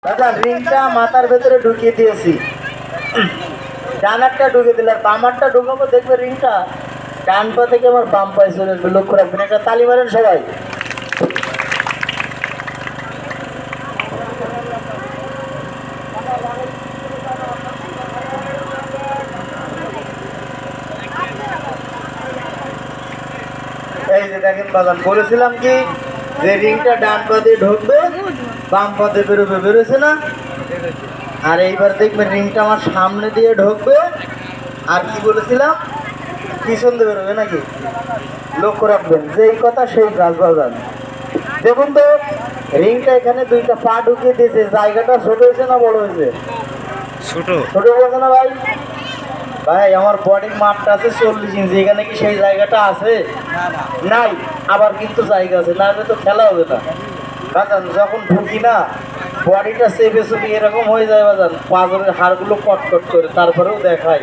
দাদা রিংটা মাথার ভেতরে ঢুকিয়ে দিয়েছি, ডানারটা ঢুকে দিলে বামারটা ঢুকাবো, দেখবে রিংটা ডান পা থেকে আমার বাম পায়ে চলে আসবে। লক্ষ্য রাখবেন, একটা তালি মারেন সবাই। এই যে দেখেন বাজান, বলেছিলাম কি যে রিংটা ডান পা দিয়ে ঢুকবে, বাম পা দিয়ে বেরোবে, বেরোছে না? আর এইবার দেখবেন রিংটা আমার সামনে দিয়ে ঢুকবে, আর কি বলেছিলাম পিছন দিয়ে বেরোবে নাকি। লক্ষ্য রাখবেন, যেই কথা সেই কাজ বাজান। দেখুন তো রিংটা এখানে দুইটা পা ঢুকিয়ে দিয়েছে, জায়গাটা ছোট হয়েছে না বড় হয়েছে? ছোট ছোট হয়েছে না ভাই? ভাই আমার বডির মাপটা আছে 40 ইঞ্চি, এখানে কি সেই জায়গাটা আছে? নাই। আবার কিন্তু জায়গা আছে, না হলে তো খেলা হবে না বাজান। যখন ঢুকি না বডিটা চেপে চেপে এরকম হয়ে যায় বাজান, পাঁজরের হাড়গুলো কটকট করে, তারপরেও দেখায়।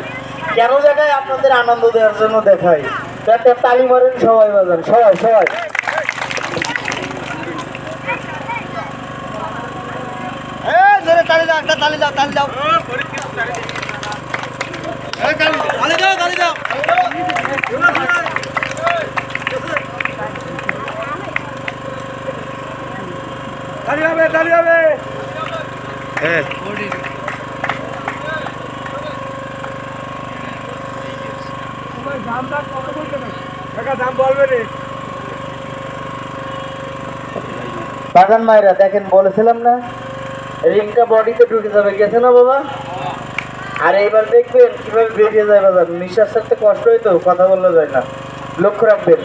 কেন দেখায়? আপনাদের আনন্দ দেওয়ার জন্য দেখায়। তো একটা তালি মারেন সবাই বাজান, সবাই সবাই। তালি দাও, একটা তালি দাও, তালি দাও, তালি দাও, তালি দাও। তালি হবে, তালি হবে। হ্যাঁ দাম বলবে রে বাগান মায়েরা দেখেন, বলেছিলাম না রিংটা বডিতে ঢুকে যাবে, গেছে না বাবা? আর এইবার দেখবেন কিভাবে বেরিয়ে যায় বাজার, নিঃশ্বাস ছাড়তে কষ্ট হইতো, কথা বলা যায় না। লক্ষ্য রাখবেন।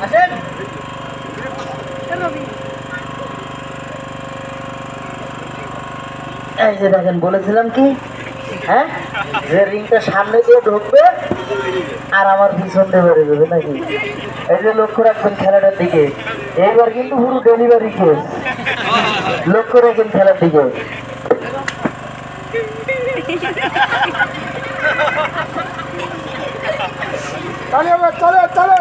আসেন। এই যে দেখেন, বলেছিলাম কি হ্যাঁ, যে রিংটা সামনে দিয়ে ঢুকবে আর আমার পিছন দিয়ে বেড়ে যাবে নাকি। এই যে লক্ষ্য রাখবেন খেলাটার দিকে। এইবার কিন্তু পুরো ডেলিভারি কেস, লক্ষ্য রাখবেন খেলার দিকে। চলে চলে চলে।